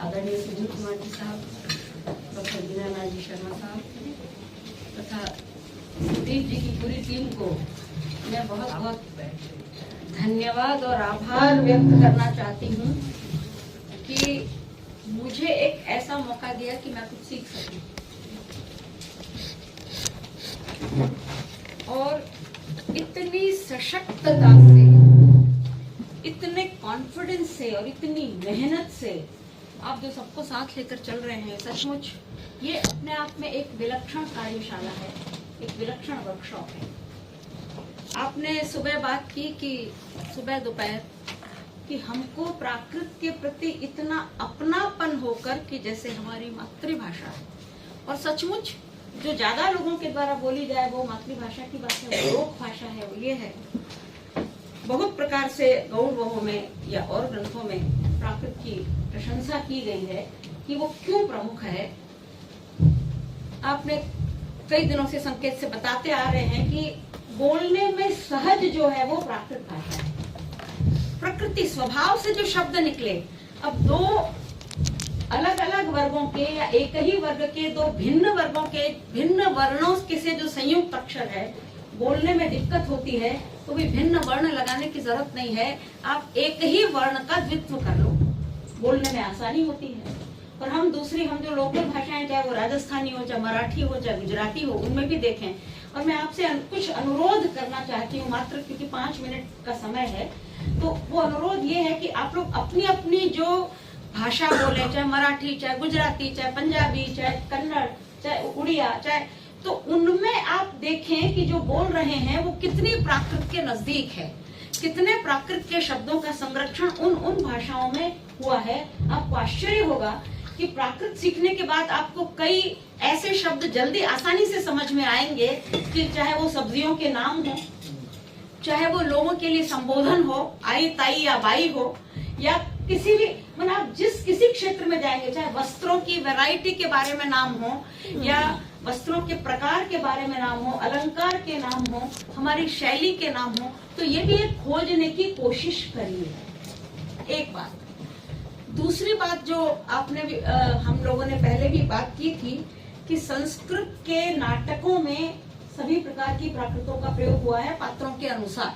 आदरणीय सुनील कुमार जी साहब, डॉक्टर दीनानाथ जी शर्मा साहब तथा सुदीप जी की पूरी टीम को मैं बहुत बहुत धन्यवाद और आभार व्यक्त करना चाहती हूँ कि मुझे एक ऐसा मौका दिया कि मैं कुछ सीख सकूं और इतनी सशक्तता से, इतने कॉन्फिडेंस से और इतनी मेहनत से आप जो सबको साथ लेकर चल रहे हैं, सचमुच ये अपने आप में एक विलक्षण कार्यशाला है, एक विलक्षण वर्कशॉप है। आपने सुबह बात की कि सुबह दोपहर कि हमको प्राकृत के प्रति इतना अपनापन होकर कि जैसे हमारी मातृभाषा है, और सचमुच जो ज्यादा लोगों के द्वारा बोली जाए वो मातृभाषा की बात है, वो लोक भाषा है, वो ये है। बहुत प्रकार से गौड़ वहों में या और ग्रंथों में प्राकृत की प्रशंसा की गई है कि वो क्यों प्रमुख है। आपने कई दिनों से संकेत से बताते आ रहे हैं कि बोलने में सहज जो है वो प्राकृत भाषा है। प्रकृति स्वभाव से जो शब्द निकले, अब दो अलग अलग वर्गों के या एक ही वर्ग के दो भिन्न वर्गों के भिन्न वर्णों के से जो संयुक्त अक्षर है, बोलने में दिक्कत होती है तो भी भिन्न वर्ण लगाने की जरूरत नहीं है। आप एक ही वर्ण का द्वित्व कर लो, बोलने में आसानी होती है। और हम जो लोकल भाषाएं, चाहे वो राजस्थानी हो, चाहे मराठी हो, चाहे गुजराती हो, उनमें भी देखें। और मैं आपसे कुछ अनुरोध करना चाहती हूँ, मात्र क्योंकि 5 मिनट का समय है, तो वो अनुरोध ये है कि आप लोग अपनी अपनी जो भाषा बोले, चाहे मराठी, चाहे गुजराती, चाहे पंजाबी, चाहे कन्नड़, चाहे उड़िया, चाहे, तो उनमें आप देखें कि जो बोल रहे हैं वो कितनी प्राकृत के नजदीक है, कितने प्राकृत के शब्दों का संरक्षण उन भाषाओं में हुआ है। आपको आश्चर्य होगा कि प्राकृत सीखने के बाद आपको कई ऐसे शब्द जल्दी आसानी से समझ में आएंगे कि चाहे वो सब्जियों के नाम हो, चाहे वो लोगों के लिए संबोधन हो, आई, ताई या बाई हो, या किसी भी, मतलब आप जिस किसी क्षेत्र में जाएंगे, चाहे वस्त्रों की वैरायटी के बारे में नाम हो या वस्त्रों के प्रकार के बारे में नाम हो, अलंकार के नाम हो, हमारी शैली के नाम हो, तो ये भी एक खोजने की कोशिश करिए। एक बात। दूसरी बात जो आपने भी हम लोगों ने पहले भी बात की थी कि संस्कृत के नाटकों में सभी प्रकार की प्राकृतों का प्रयोग हुआ है पात्रों के अनुसार।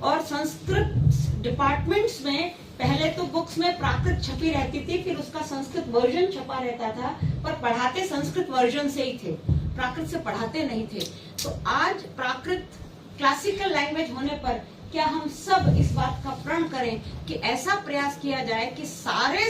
और संस्कृत डिपार्टमेंट्स में पहले तो बुक्स में प्राकृत छपी रहती थी, फिर उसका संस्कृत वर्जन छपा रहता था, पर पढ़ाते संस्कृत वर्जन से ही थे, प्राकृत से पढ़ाते नहीं थे। तो आज प्राकृत क्लासिकल लैंग्वेज होने पर क्या हम सब इस बात का प्रण करें कि ऐसा प्रयास किया जाए कि सारे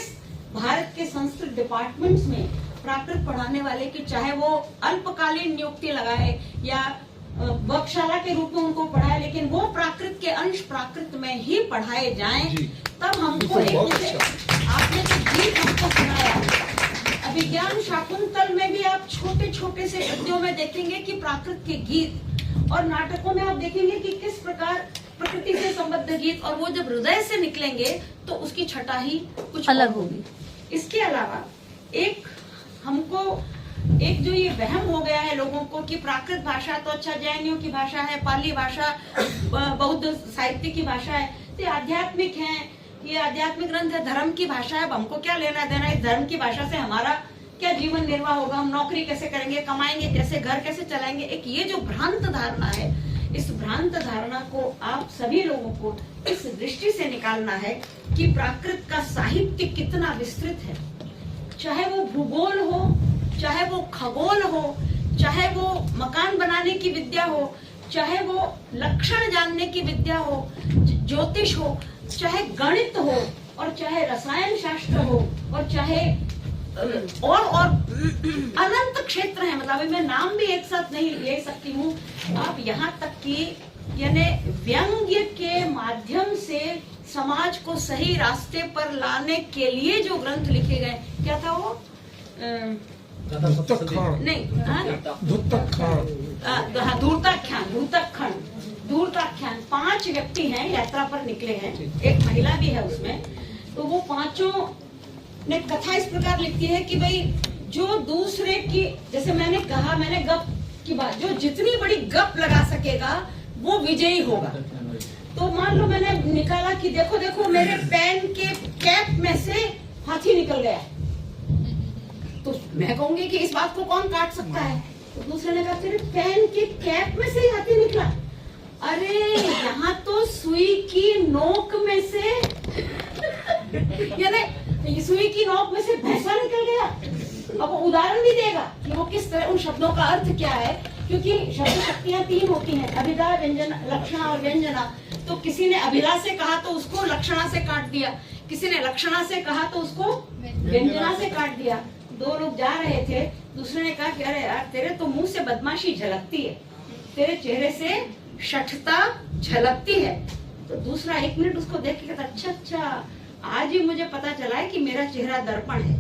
भारत के संस्कृत डिपार्टमेंट्स में प्राकृत पढ़ाने वाले की, चाहे वो अल्पकालीन नियुक्ति लगाए या वर्कशाला के रूप में उनको पढ़ाए, लेकिन वो प्राकृत के अंश प्राकृत में ही पढ़ाए जाएं। तब हमको आपने जो गीत हमको सुनाया, अभिज्ञान शाकुंतल में भी आप छोटे छोटे से गद्यों में देखेंगे कि प्राकृत के गीत, और नाटकों में आप देखेंगे कि किस प्रकार प्रकृति से संबद्ध गीत, और वो जब हृदय से निकलेंगे तो उसकी छटा ही कुछ अलग होगी। इसके अलावा एक जो ये वहम हो गया है लोगों को कि प्राकृत भाषा तो अच्छा जैनियों की भाषा है, पाली भाषा बौद्ध साहित्य की भाषा है, तो आध्यात्मिक है, ये आध्यात्मिक ग्रंथ है, धर्म की भाषा है, अब हमको क्या लेना देना इस धर्म की भाषा से, हमारा क्या जीवन निर्वाह होगा, हम नौकरी कैसे करेंगे, कमाएंगे कैसे, घर कैसे चलाएंगे। एक ये जो भ्रांत धारणा है, इस भ्रांत धारणा को आप सभी लोगों को इस दृष्टि से निकालना है कि प्राकृत का साहित्य कितना विस्तृत है, चाहे वो भूगोल हो, चाहे वो खगोल हो, चाहे वो मकान बनाने की विद्या हो, चाहे वो लक्षण जानने की विद्या हो, ज्योतिष हो, चाहे गणित हो, और चाहे रसायन शास्त्र हो, और चाहे और अनंत क्षेत्र है। मतलब मैं नाम भी एक साथ नहीं ले सकती हूँ। आप यहाँ तक कि यानी व्यंग्य के माध्यम से समाज को सही रास्ते पर लाने के लिए जो ग्रंथ लिखे गए, क्या था वो, धूर्ताख्यान 5 व्यक्ति हैं, यात्रा पर निकले हैं, एक महिला भी है उसमें। तो वो पांचों ने कथा इस प्रकार लिखती है कि भाई जो दूसरे की, जैसे मैंने कहा, मैंने गप की बात, जो जितनी बड़ी गप लगा सकेगा वो विजयी होगा। तो मान लो मैंने निकाला कि देखो देखो मेरे पेन के कैप में से हाथी निकल निकल गया। तो मैं कहूंगी कि इस बात को कौन काट सकता है? तो दूसरे ने कहा तेरे पेन के कैप में से ही हाथी निकला। अरे यहाँ तो सुई की नोक में से यानी सुई की नोक में से भैंसा निकल गया। अब वो उदाहरण भी देगा कि वो किस तरह, उन शब्दों का अर्थ क्या है, क्योंकि शब्द शक्तियां 3 होती हैं, अभिधा, व्यंजन, लक्षणा और व्यंजना। तो किसी ने अभिधा से कहा तो उसको लक्षणा से काट दिया, किसी ने लक्षणा से कहा तो उसको व्यंजना से काट दिया। 2 लोग जा रहे थे, दूसरे ने कहा कि अरे यार तेरे तो मुंह से बदमाशी झलकती है, तेरे चेहरे से शठता झलकती है। तो दूसरा 1 मिनट उसको देख के कहता अच्छा आज ही मुझे पता चला है कि मेरा चेहरा दर्पण है।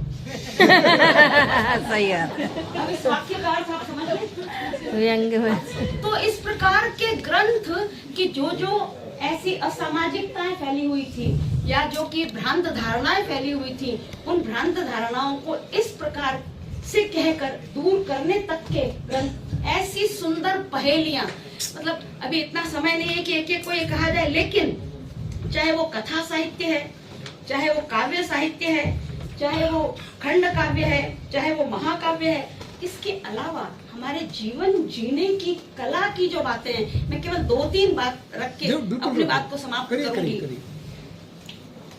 सही है। अब इस वाक्य का अर्थ आप समझ रहे? तो इस प्रकार के ग्रंथ की जो ऐसी असामाजिकताएं फैली हुई थी या जो कि भ्रांत धारणाएं फैली हुई थी, उन भ्रांत धारणाओं को इस प्रकार से कहकर दूर करने तक के ग्रंथ, ऐसी सुंदर पहेलियां, मतलब अभी इतना समय नहीं है कि एक-एक को ये कहा जाए, लेकिन चाहे वो कथा साहित्य है, चाहे वो काव्य साहित्य है, चाहे वो खंड काव्य है, चाहे वो महाकाव्य है, इसके अलावा हमारे जीवन जीने की कला की जो बातें हैं, मैं केवल 2-3 बात रख के अपनी बात को समाप्त करूंगी।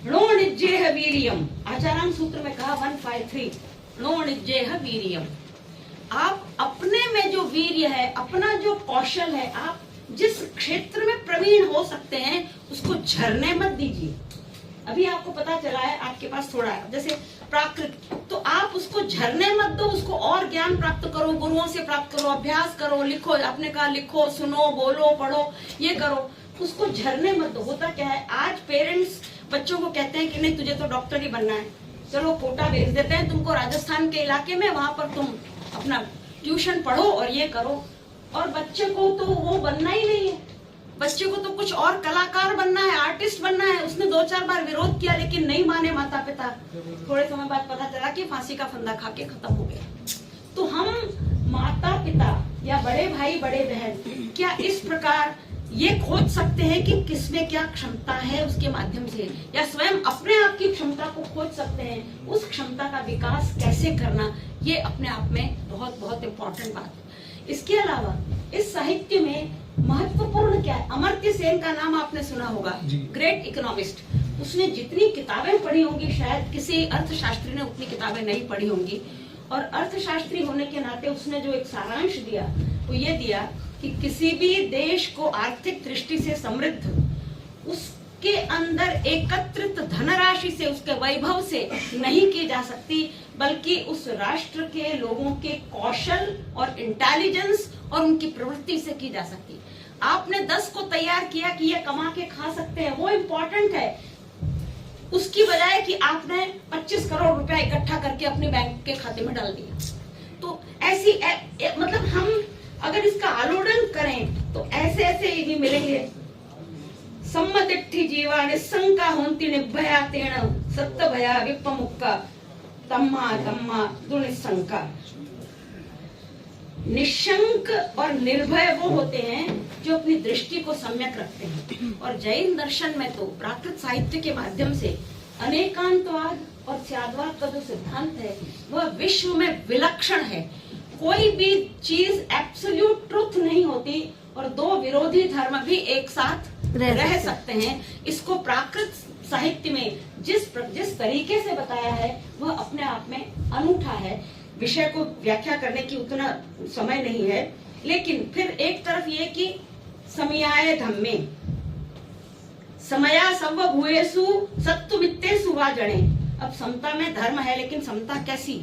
णोनिज्जेह वीर्यम, आचाराम सूत्र में कहा 153, णोनिज्जेह वीर्यम। आप अपने में जो वीर्य है, अपना जो कौशल है, आप जिस क्षेत्र में प्रवीण हो सकते हैं उसको झरने मत दीजिए। अभी आपको पता चला है, आपके पास थोड़ा है, जैसे प्राकृत, तो आप उसको झरने मत दो, उसको और ज्ञान प्राप्त करो, गुरुओं से प्राप्त करो, अभ्यास करो, लिखो, आपने कहा लिखो, सुनो, बोलो, पढ़ो, ये करो, उसको झरने मत दो। होता क्या है, आज पेरेंट्स बच्चों को कहते हैं कि नहीं तुझे तो डॉक्टर ही बनना है, चलो कोटा भेज देते हैं तुमको राजस्थान के इलाके में, वहां पर तुम अपना ट्यूशन पढ़ो और ये करो, और बच्चे को तो वो बनना ही नहीं है, बच्चे को तो कुछ और कलाकार बनना है, आर्टिस्ट बनना है। उसने 2-4 बार विरोध किया लेकिन नहीं माने माता पिता, थोड़े समय बाद पता चला कि फांसी का फंदा खा के खत्म हो गया। तो हम माता पिता या बड़े भाई बड़े बहन क्या इस प्रकार ये खोज सकते हैं कि किसमें क्या क्षमता है, उसके माध्यम से, या स्वयं अपने आप की क्षमता को खोज सकते हैं, उस क्षमता का विकास कैसे करना, ये अपने आप में बहुत बहुत इम्पोर्टेंट बात है। इसके अलावा इस साहित्य में महत्वपूर्ण क्या है, अमर्त्य सेन का नाम आपने सुना होगा, ग्रेट इकोनॉमिस्ट। उसने जितनी किताबें पढ़ी होंगी शायद किसी अर्थशास्त्री ने उतनी किताबें नहीं पढ़ी होंगी, और अर्थशास्त्री होने के नाते उसने जो एक सारांश दिया वो ये दिया कि किसी भी देश को आर्थिक दृष्टि से समृद्ध, उसके अंदर एकत्रित धनराशि से, उसके वैभव से नहीं की जा सकती, बल्कि उस राष्ट्र के लोगों के कौशल और इंटेलिजेंस और उनकी प्रवृत्ति से की जा सकती। आपने 10 को तैयार किया कि ये कमा के खा सकते हैं, वो इम्पोर्टेंट है, उसकी बजाय कि आपने 25 करोड़ रुपया इकट्ठा करके अपने बैंक के खाते में डाल दिया। तो ऐसी मतलब हम अगर इसका आलोडन करें तो ऐसे ऐसे भी मिलेंगे। सम्मतिट्ठी जीवा निशंका होंति निर्भया तेण सत्य भया विपमुक्का तम्मा तम्मा दुनिशंका। निशंक और निर्भय वो होते हैं जो अपनी दृष्टि को सम्यक रखते हैं, और जैन दर्शन में तो प्राकृत साहित्य के माध्यम से अनेकांतवाद और स्याद्वाद का जो सिद्धांत है वह विश्व में विलक्षण है। कोई भी चीज एब्सोल्यूट ट्रुथ नहीं होती, और 2 विरोधी धर्म भी एक साथ रह सकते हैं। इसको प्राकृत साहित्य में जिस तरीके से बताया है वह अपने आप में अनूठा है। विषय को व्याख्या करने की उतना समय नहीं है, लेकिन फिर एक तरफ ये कि समयाय धम्मे समया सर्व भूयेषु सत्तुमित्तेषु वा जने। अब समता में धर्म है, लेकिन समता कैसी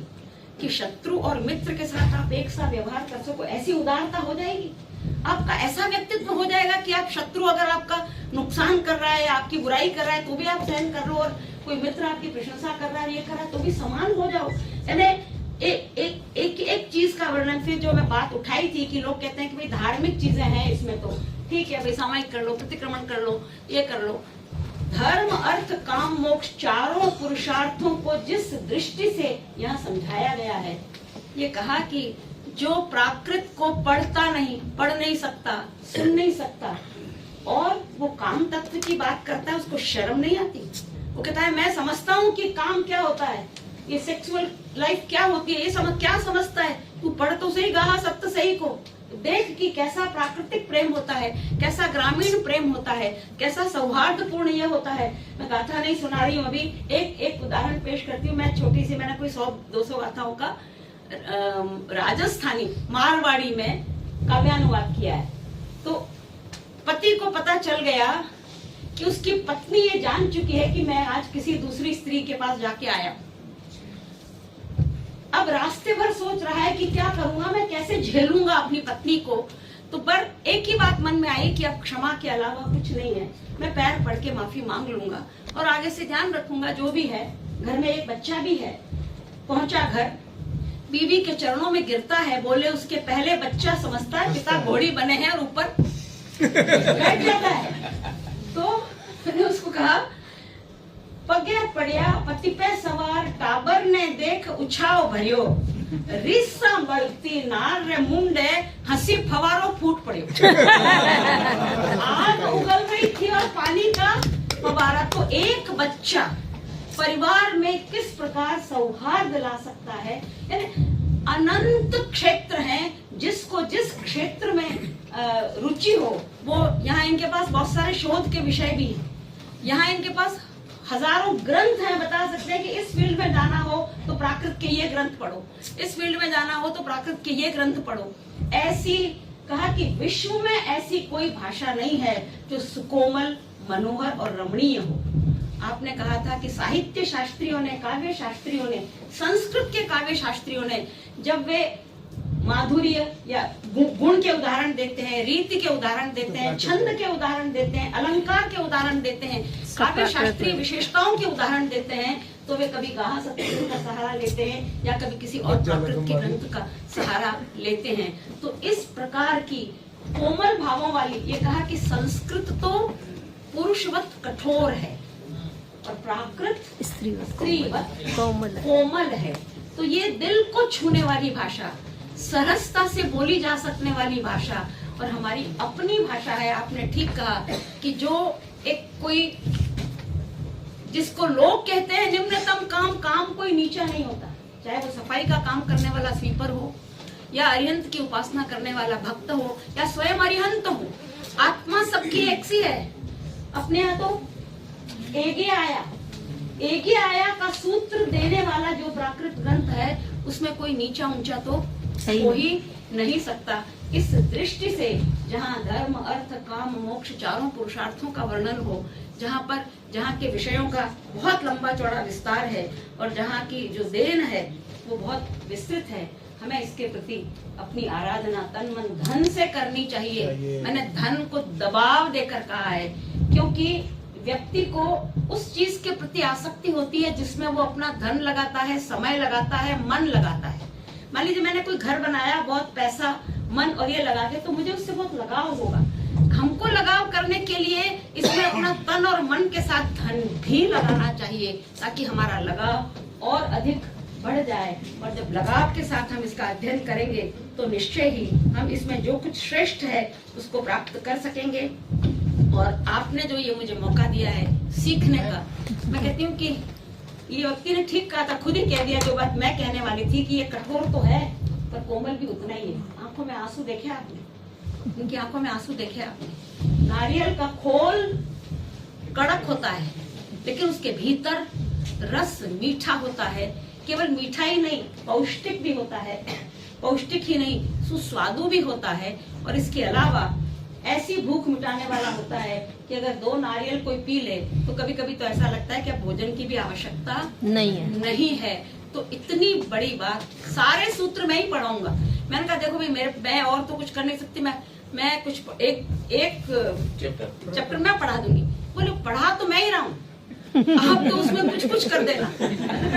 कि शत्रु और मित्र के साथ आप एक सा व्यवहार कर सको, ऐसी उदारता हो जाएगी, आपका ऐसा व्यक्तित्व हो जाएगा कि आप शत्रु अगर आपका नुकसान कर रहा है, आपकी बुराई कर रहा है तो भी आप सहन कर लो, और कोई मित्र आपकी प्रशंसा कर रहा है, ये कर रहा है तो भी समान हो जाओ। यानी एक चीज का वर्णन, फिर जो मैं बात उठाई थी कि लोग कहते हैं कि भाई धार्मिक चीजें हैं इसमें, तो ठीक है भाई सामायिक कर लो, प्रतिक्रमण कर लो, ये कर लो। धर्म अर्थ काम मोक्ष चारों पुरुषार्थों को जिस दृष्टि से यहाँ समझाया गया है, ये कहा कि जो प्राकृत को पढ़ता नहीं, पढ़ नहीं सकता, सुन नहीं सकता, और वो काम तत्व की बात करता है, उसको शर्म नहीं आती। वो कहता है मैं समझता हूँ कि काम क्या होता है, ये सेक्सुअल लाइफ क्या होती है, ये क्या समझता है, तू पढ़ तो सही गाहा सप्त सही को, देख कि कैसा प्राकृतिक प्रेम होता है, कैसा ग्रामीण प्रेम होता है, कैसा सौहार्दपूर्ण ये होता है। मैं गाथा नहीं सुना रही हूँ अभी, एक उदाहरण पेश करती हूँ। मैं छोटी सी, मैंने कोई 100-200 गाथाओं का राजस्थानी मारवाड़ी में काव्यानुवाद किया है। तो पति को पता चल गया कि उसकी पत्नी ये जान चुकी है कि मैं आज किसी दूसरी स्त्री के पास जाके आया। अब रास्ते भर सोच रहा है कि क्या करूंगा मैं, कैसे झेलूंगा अपनी पत्नी को। तो पर एक ही बात मन में आई कि अब क्षमा के अलावा कुछ नहीं है, मैं पैर पड़ के माफी मांग लूंगा और आगे से ध्यान रखूंगा जो भी है। घर में एक बच्चा भी है। पहुंचा घर, बीवी के चरणों में गिरता है, बोले उसके पहले बच्चा समझता है पिता घोड़ी बने हैं और ऊपर बैठ जाता है। तो मैंने उसको कहा, पगे पड़िया पति पे सवार टाबर ने देख उछाव भरियो, रिसा बढ़ती नार रे मुंडे हंसी फवारो फूट पड़ियो। आग उगल रही थी और पानी का फवारा। तो एक बच्चा परिवार में किस प्रकार सौहार्द ला सकता है। यानी अनंत क्षेत्र हैं, जिसको जिस क्षेत्र में रुचि हो वो, यहाँ इनके पास बहुत सारे शोध के विषय भी हैं, यहाँ इनके पास हजारों ग्रंथ हैं। बता सकते हैं कि इस फील्ड में जाना हो तो प्राकृत के ये ग्रंथ पढ़ो, इस फील्ड में जाना हो तो प्राकृत के ये ग्रंथ पढ़ो। ऐसी कहा कि विश्व में ऐसी कोई भाषा नहीं है जो सुकोमल, मनोहर और रमणीय हो। आपने कहा था कि साहित्य शास्त्रियों ने, काव्य शास्त्रियों ने, संस्कृत के काव्य शास्त्रियों ने जब वे माधुर्य या गुण के उदाहरण देते हैं, रीति के उदाहरण देते हैं, छंद के उदाहरण देते हैं, अलंकार के उदाहरण देते हैं, काव्य शास्त्रीय विशेषताओं के उदाहरण देते हैं, तो वे कभी गाहा सप्तशती का सहारा लेते हैं या कभी किसी और प्राकृत के ग्रंथ का सहारा लेते हैं। तो इस प्रकार की कोमल भावों वाली, ये कहा कि संस्कृत तो पुरुषवत कठोर है और प्राकृत स्त्रीवत कोमल है। तो ये दिल को छूने वाली भाषा, सरसता से बोली जा सकने वाली भाषा और हमारी अपनी भाषा है। आपने ठीक कहा कि जो एक कोई, जिसको लोग कहते हैं निम्नतम काम, काम कोई नीचा नहीं होता, चाहे वो सफाई का काम करने वाला स्वीपर हो या अरिहंत की उपासना करने वाला भक्त हो या स्वयं अरिहंत हो, आत्मा सबकी एक सी है। अपने यहाँ तो एगे आया का सूत्र देने वाला जो प्राकृत ग्रंथ है, उसमें कोई नीचा ऊंचा तो हो ही नहीं सकता। इस दृष्टि से जहाँ धर्म, अर्थ, काम, मोक्ष चारों पुरुषार्थों का वर्णन हो, जहाँ के विषयों का बहुत लंबा चौड़ा विस्तार है और जहाँ की जो देन है वो बहुत विस्तृत है, हमें इसके प्रति अपनी आराधना तन मन धन से करनी चाहिए। मैंने धन को दबाव देकर कहा है क्योंकि व्यक्ति को उस चीज के प्रति आसक्ति होती है जिसमें वो अपना धन लगाता है, समय लगाता है, मन लगाता है। मान लीजिए मैंने कोई घर बनाया, बहुत पैसा, मन और ये लगा के, तो मुझे उससे बहुत लगाव होगा। हमको लगाव करने के लिए इसमें अपना तन और मन के साथ धन भी लगाना चाहिए ताकि हमारा लगाव और अधिक बढ़ जाए। और जब लगाव के साथ हम इसका अध्ययन करेंगे तो निश्चय ही हम इसमें जो कुछ श्रेष्ठ है उसको प्राप्त कर सकेंगे। और आपने जो ये मुझे मौका दिया है सीखने का, मैं कहती हूँ कि ये व्यक्ति ने ठीक कहा था, खुद ही कह दिया जो बात मैं कहने वाली थी कि ये कठोर तो है पर कोमल भी उतना ही है। आंखों में आंसू देखे आपने, उनकी आंखों में आंसू देखे आपने। नारियल का खोल कड़क होता है लेकिन उसके भीतर रस मीठा होता है। केवल मीठा ही नहीं, पौष्टिक भी होता है। पौष्टिक ही नहीं, सुस्वादु भी होता है। और इसके अलावा ऐसी भूख मिटाने वाला होता है कि अगर 2 नारियल कोई पी ले तो कभी कभी तो ऐसा लगता है कि अब भोजन की भी आवश्यकता नहीं है। तो इतनी बड़ी बात, सारे सूत्र मैं ही पढ़ाऊंगा। मैंने कहा देखो भाई, मैं और तो कुछ कर नहीं सकती, मैं कुछ एक चैप्टर मैं पढ़ा दूंगी। बोले पढ़ा तो मैं ही रहा हूँ, आप तो उसमें कुछ कर देना।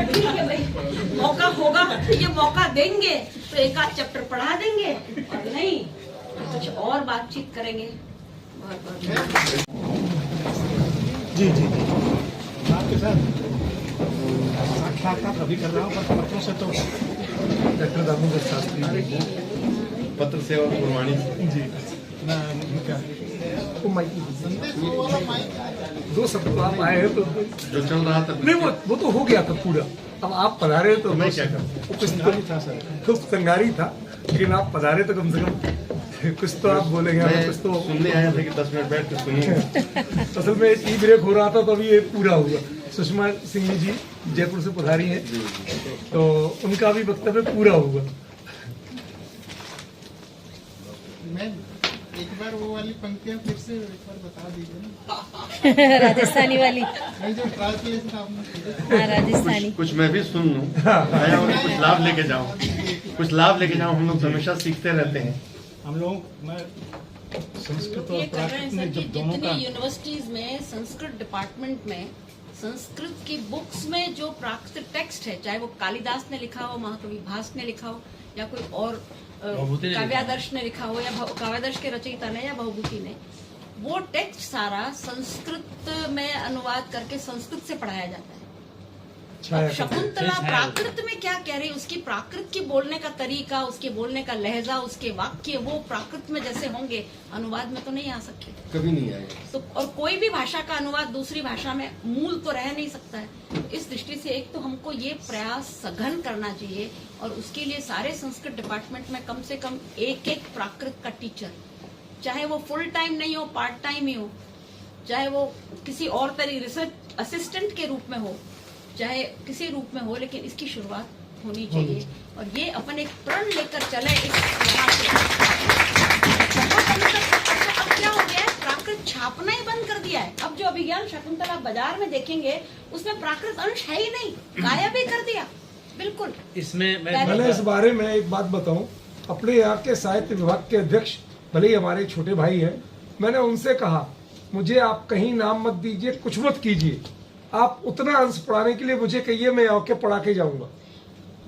ठीक है भाई, मौका होगा, ये मौका देंगे तो एक आध चैप्टर पढ़ा देंगे, और नहीं कुछ और बातचीत करेंगे। बहुत बहुत जी आपके साथ साक्षात्कार अभी कर रहा हूँ, पर पत्रों से तो डॉक्टर दामोदर शास्त्री पत्र सेवा प्रमाणित। जी ना इनका वो माइक दो शब्द तो आप आए हैं तो जो चल रहा था नहीं वो तो हो गया था पूरा। अब आप पधारे तो मैं क्या करूं? वो कुछ संगारी था सर। तो संगारी था, लेकिन आप पधारे तो कम से कम कुछ तो आप बोलेंगे, मैं कुछ तो। सुनने आया था कि 10 मिनट बैठ के सुनिए। असल में टी ब्रेक हो रहा था तो अभी ये पूरा हुआ। सुषमा सिंह जी जयपुर से पधारी हैं, तो उनका भी वक्तव्य पूरा हुआ। मैं एक बार वो वाली पंक्तियाँ फिर से एक बार बता दीजिए ना, राजस्थानी वाली। नहीं जो ट्रांसलेशन आपने हाँ, राजस्थानी। कुछ मैं भी सुन लूं, मैं और कुछ लाभ लेके जाऊं, कुछ लाभ लेके जाऊं। हम लोग हमेशा सीखते रहते हैं। हम लोग मैं संस्कृत और ये कर रहे हैं प्राकृत सर में कि जब दोनों जितनी का यूनिवर्सिटीज में संस्कृत डिपार्टमेंट में संस्कृत की बुक्स में जो प्राकृतिक टेक्स्ट है, चाहे वो कालिदास ने लिखा हो, महाकवि भास ने लिखा हो, या कोई और काव्यादर्श ने लिखा हो, या काव्यादर्श के रचयिता ने या भवभूति ने, वो टेक्स्ट सारा संस्कृत में अनुवाद करके संस्कृत से पढ़ाया जाता है। अब शकुंतला प्राकृत में क्या कह रही है, उसकी प्राकृत की बोलने का तरीका, उसके बोलने का लहजा, उसके वाक्य वो प्राकृत में जैसे होंगे अनुवाद में तो नहीं आ सकते। कभी नहीं आएगा। तो और कोई भी भाषा का अनुवाद दूसरी भाषा में मूल तो रह नहीं सकता है। तो इस दृष्टि से एक तो हमको ये प्रयास सघन करना चाहिए, और उसके लिए सारे संस्कृत डिपार्टमेंट में कम से कम एक प्राकृत का टीचर, चाहे वो फुल टाइम नहीं हो, पार्ट टाइम ही हो, चाहे वो किसी और तरीके रिसर्च असिस्टेंट के रूप में हो, चाहे किसी रूप में हो, लेकिन इसकी शुरुआत होनी चाहिए। और ये अपन एक प्रण लेकर चले इस यहाँ से। अब क्या हो गया है, प्राकृत छापना ही बंद कर दिया है। अब जो अभिज्ञान शकुंतला बाजार में देखेंगे उसमें प्राकृत अंश है ही नहीं, गायब ही कर दिया बिल्कुल। इसमें मैंने इस बारे में एक बात बताऊं, अपने यहाँ के साहित्य विभाग के अध्यक्ष, भले ही हमारे छोटे भाई हैं, मैंने उनसे कहा मुझे आप कहीं नाम मत दीजिए, कुछ मत कीजिए, आप उतना अंश पढ़ाने के लिए मुझे कहिए, मैं आके पढ़ा के जाऊंगा।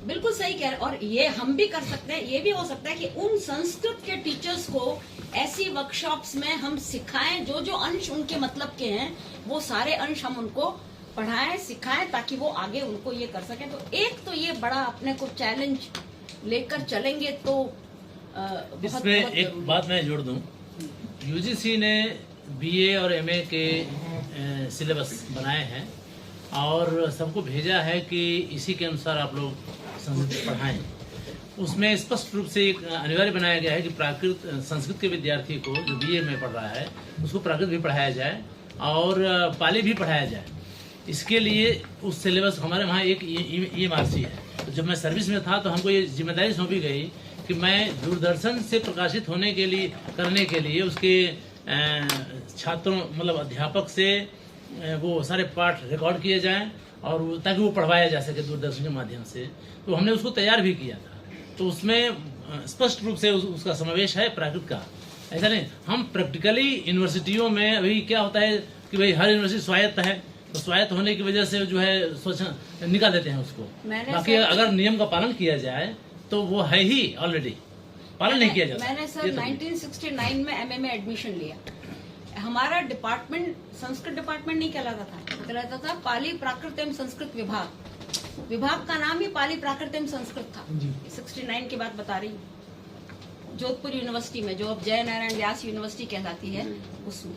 बिल्कुल सही कह रहे हैं। और ये हम भी कर सकते हैं, ये भी हो सकता है कि उन संस्कृत के टीचर्स को ऐसी वर्कशॉप्स में हम सिखाएं, जो जो अंश उनके मतलब के हैं वो सारे अंश हम उनको पढ़ाएं, सिखाएं, ताकि वो आगे उनको ये कर सकें। तो एक तो ये बड़ा अपने को चैलेंज लेकर चलेंगे तो इसमें एक बात मैं जोड़ दूं, यूजीसी ने बीए और एमए के सिलेबस बनाए हैं और सबको भेजा है कि इसी के अनुसार आप लोग संस्कृत पढ़ाएं। उसमें स्पष्ट रूप से एक अनिवार्य बनाया गया है कि प्राकृत संस्कृत के विद्यार्थी को जो बीए में पढ़ रहा है उसको प्राकृत भी पढ़ाया जाए और पाली भी पढ़ाया जाए। इसके लिए उस सिलेबस हमारे वहाँ एक EMRC है। तो जब मैं सर्विस में था तो हमको ये जिम्मेदारी सौंपी गई कि मैं दूरदर्शन से प्रकाशित होने के लिए करने के लिए उसके छात्रों मतलब अध्यापक से वो सारे पाठ रिकॉर्ड किए जाएं और ताकि वो पढ़वाया जा सके दूरदर्शन के माध्यम से। तो हमने उसको तैयार भी किया था। तो उसमें स्पष्ट रूप से उसका समावेश है प्राकृत का। ऐसा नहीं, हम प्रैक्टिकली यूनिवर्सिटियों में अभी क्या होता है कि भाई हर यूनिवर्सिटी स्वायत्त है, तो स्वायत्त होने की वजह से जो है सोच निकाल देते हैं उसको। बाकी अगर नियम का पालन किया जाए तो वो है ही ऑलरेडी, पालन नहीं किया जाता। मैंने सर 1969 में एमए में एडमिशन लिया। हमारा डिपार्टमेंट संस्कृत डिपार्टमेंट नहीं कहलाता था, कहलाता था पाली प्राकृत एवं संस्कृत विभाग। विभाग का नाम ही पाली प्राकृत एवं संस्कृत था। 69 की बात बता रही हूँ। जोधपुर यूनिवर्सिटी में, जो अब जय नारायण व्यास यूनिवर्सिटी कहलाती है, उसमें।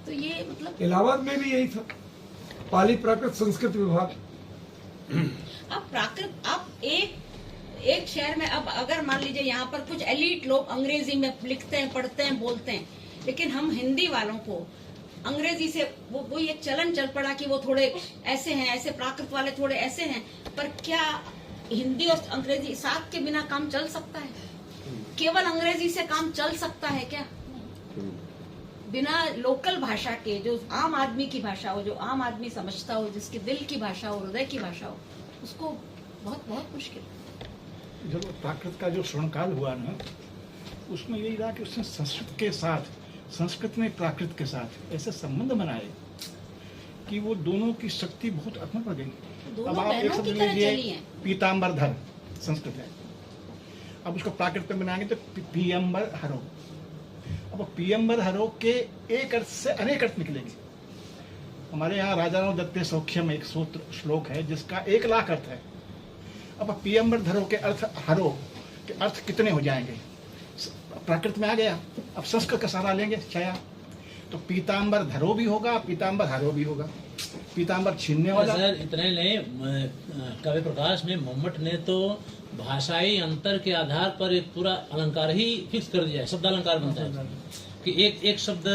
तो ये मतलब इलाहाबाद में भी यही था, पाली प्राकृत संस्कृत विभाग। अब प्राकृत आप एक शहर में, अब अगर मान लीजिए यहाँ पर कुछ एलीट लोग अंग्रेजी में लिखते हैं, पढ़ते हैं, बोलते हैं, लेकिन हम हिंदी वालों को अंग्रेजी से वो एक चलन चल पड़ा कि वो थोड़े ऐसे हैं, ऐसे प्राकृत वाले थोड़े ऐसे हैं। पर क्या हिंदी और अंग्रेजी साथ के बिना काम चल सकता है? केवल अंग्रेजी से काम चल सकता है क्या? बिना लोकल भाषा के, जो आम आदमी की भाषा हो, जो आम आदमी समझता हो, जिसके दिल की भाषा हो, हृदय की भाषा हो, उसको बहुत बहुत मुश्किल। जब प्राकृत का जो स्वर्णकाल हुआ ना, उसमें यही रहा कि उसने संस्कृत के साथ, संस्कृत ने प्राकृत के साथ ऐसे संबंध बनाए कि वो दोनों की शक्ति बहुत अखंड बढ़ गई। अब आप एक शब्द लीजिए, पीताम्बरधर संस्कृत है, अब उसको प्राकृत में बनाएंगे तो पीयम्बर हरो। अब पीयम्बर हरो के एक अर्थ से अनेक अर्थ निकलेंगे। हमारे यहाँ राजाराम दत्ते सौख्यम एक सूत्र श्लोक है जिसका 1 लाख अर्थ है। अब पीयम्बर धरो के अर्थ हरो के अर्थ कितने हो जाएंगे? प्राकृत में आ गया। अब संस्कृत का सहारा लेंगे छाया, तो पीताम्बर धरो भी होगा, पीताम्बर हरो भी होगा। पीताम्बर छीनने वाला सर इतने नहीं, कवि प्रकाश में मम्मट ने तो भाषाई अंतर के आधार पर एक पूरा अलंकार ही फिक्स कर दिया है, शब्द अलंकार बनता है कि एक शब्द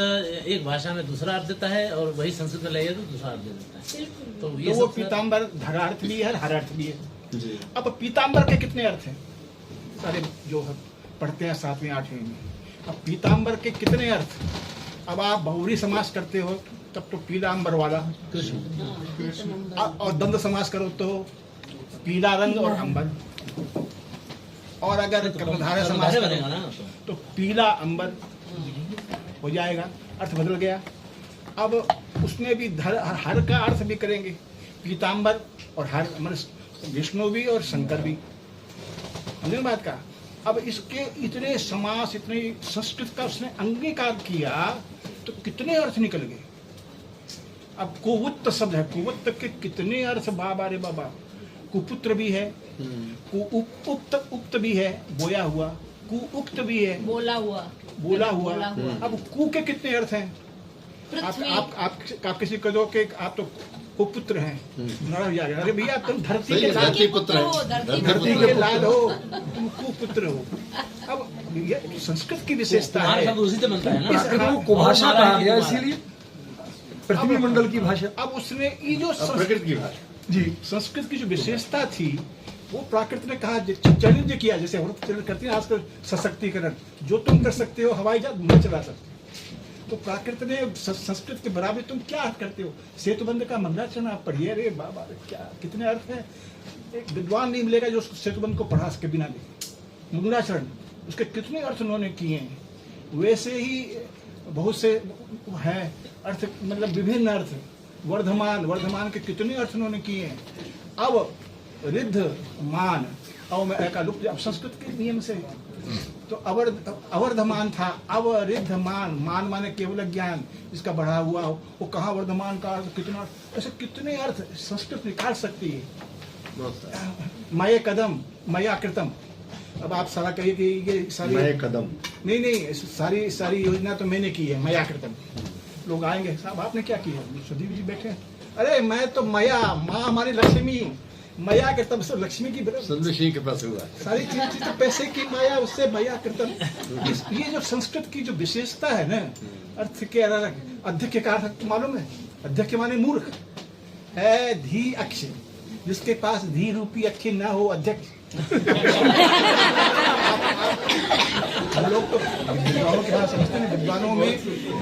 एक भाषा में दूसरा अर्थ देता है और वही संस्कृत में लगे तो दूसरा अर्थ दे देता है। तो तो ये वो सब पीताम्बर धरार्थ भी है, हर अर्थ भी है। अब पीताम्बर के कितने अर्थ हैं? सारे जो पढ़ते हैं 7वीं 8वीं में, अब पीताम्बर के कितने अर्थ? अब आप बहुरी समास करते हो तब तो पीलाम्बर वाला, और द्वंद्व समास करो तो पीला रंग और अंबर, और अगर कर्मधारय समास बनेगा करो ना तो पीला अंबर हो जाएगा, अर्थ बदल गया। अब उसमें भी हर का अर्थ भी करेंगे, पीताम्बर और हर, मतलब विष्णु भी और शंकर भी, समझे बात का। अब इसके इतने समास, इतने संस्कृत का उसने अंगीकार किया तो कितने अर्थ निकल गए। अब कुवुत्त शब्द है, कुवुत्त के कितने अर्थ बाबा रे बाबा। कुपुत्र भी है, उक्त भी है, बोया हुआ, कुउक्त भी है, बोला हुआ। अब कु के कितने अर्थ हैं? आप किसी को दो कि आप तो कुपुत्र हैं, अरे भैया तुम धरती के लाल पुत्र है, धरती के लाल हो, तुम कुपुत्र हो। अब ये संस्कृत की विशेषता तुम्हारा है। शब्द उसी से बनता है ना। प्राकृत को कुभाषा कहा गया, इसीलिए पृथ्वी मंडल की भाषा। अब उसने ये जो प्रकृति की भाषा जी संस्कृत की जो विशेषता थी वो प्राकृत ने कहा, चैलेंज किया, जैसे औरत चैलेंज करती है आजकल, सशक्तिकरण, जो तुम कर सकते हो हवाई जहाज मैं चला सकते हो। तो प्राकृत ने संस्कृत के बराबर तुम क्या करते हो? सेतुबंध का मंगलाचरण आप पढ़िए, अरे बाबा क्या कितने अर्थ है। एक विद्वान नहीं मिलेगा जो सेतुबंध को पढ़ा सके बिना देखे। मंगलाचरण उसके कितने अर्थ उन्होंने किए हैं। वैसे ही बहुत से हैं अर्थ, मतलब विभिन्न अर्थ। वर्धमान के कितने अर्थ उन्होंने किए हैं। अब रिद्ध मान का लुप्त, अब संस्कृत के नियम से तो अवर्धमान था, अवरिद्ध मान माने केवल ज्ञान, इसका बढ़ा हुआ हो, वो कहाँ वर्धमान का अर्थ कितना, ऐसे कितने अर्थ संस्कृत निकाल सकती है। मय कदम मया कृतम, अब आप सारा कहिए कि ये सारी मय कदम नहीं सारी योजना तो मैंने की है, मया कृतम। लोग आएंगे, साहब आपने क्या किया? सुदीप जी बैठे हैं, अरे मैं तो मया, माँ हमारी लक्ष्मी, मया कृतम, सब लक्ष्मी की संदेशी के पास हुआ सारी चीज तो पैसे की माया, उससे मया कृतम। ये जो संस्कृत की जो विशेषता है ना, अर्थ के अलग। अध्यक्ष का अर्थ मालूम है? अध्यक्ष माने मूर्ख है, धी अक्ष, जिसके पास धी रूपी अक्ष ना हो अध्यक्ष। लोग तो विद्वानों के पास समझते हैं, विद्वानों में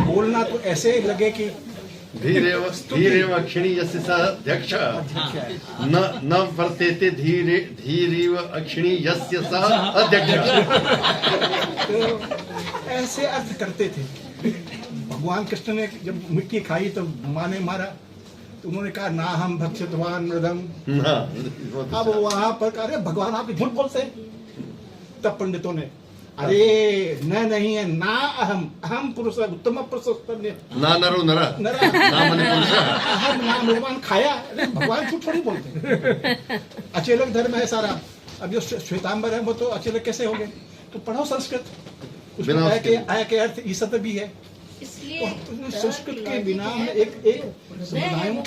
बोलना तो ऐसे लगे कि धीरेव अक्षिणी यस्य सः अध्यक्ष न वर्तेते धीरेव अक्षिणी यस्य सः अध्यक्ष। तो ऐसे अर्थ करते थे। भगवान कृष्ण ने जब मिट्टी खाई तो माँ ने मारा, तो उन्होंने कहा ना हम भक्षितवान मृदम। अब वहां पर कह रहे भगवान आप झूठ बोलते हैं। तब पंडितों ने अरे नहीं है, ना अहम पुरुष उत्तम पुरुष ना नरो नरा ना मने पुरुष अहम नाम भगवान खाया। भगवान झूठ थोड़ी बोलते। अचेलक धर्म है सारा। अब जो श्वेतांबर है वो तो अचेलक कैसे हो गए? तो पढ़ो संस्कृत, उसमें आय के अर्थ ईसत भी है। इसलिए संस्कृत के बिना एक समुदाय में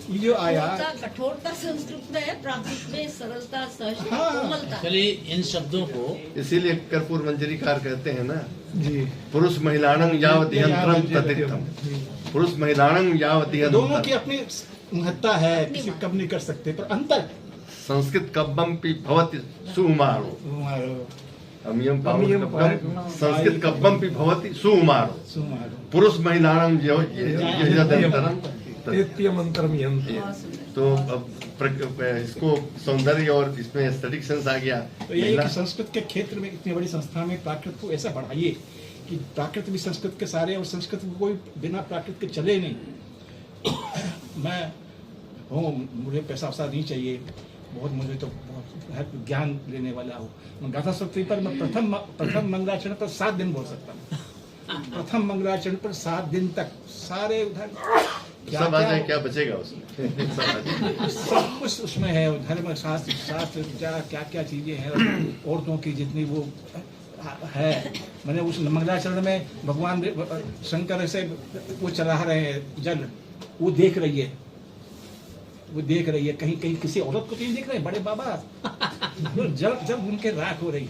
ये जो आया, कठोरता संस्कृत में है, प्राकृत में सरलता, सहजता, हाँ। कोमलता। चलिए इन शब्दों को इसीलिए कर्पूर मंजरीकार कहते हैं ना, जी पुरुष महिलाणं यावति यंत्रम तदितम, पुरुष महिलाणं यावति दोनों की यंत्रम। अपनी महत्ता है, किसी कम नहीं कर सकते, पर अंतर संस्कृत कब्बमपि भवति सुमारो, अमियम पावक संस्कृत कब्बमपि भवति सुमारो, पुरुष महिलाणं यदंतरम। मंत्रम यंत्र। तो अब इसको सौंदर्य और इसमें एस्थेटिक सेंस आ गया। तो यही कि संस्कृत के क्षेत्र में इतनी बड़ी संस्था में प्राकृत को ऐसा बढ़ाइए कि प्राकृत भी संस्कृत के सारे, और संस्कृत को कोई बिना प्राकृत के चले नहीं। मैं हूँ, मुझे पैसा वैसा नहीं चाहिए बहुत, मुझे तो बहुत ज्ञान लेने वाला हूँ। मैं गाथा शक्ति पर मैं प्रथम मंगलाचरण पर 7 दिन बोल सकता हूँ। प्रथम मंगलाचरण पर 7 दिन तक सारे उधर सब आ जाए, क्या बचेगा उसमें? सब कुछ उसमें है। धर्म शास्त्र क्या क्या चीजें हैं, औरतों की जितनी वो है। मैंने उस मंगलाचरण में भगवान शंकर से वो चला रहे हैं जल, वो देख रही है, वो देख रही है, कहीं कहीं किसी औरत को तो नहीं देख रहे बड़े बाबा जब जब उनके राख हो रही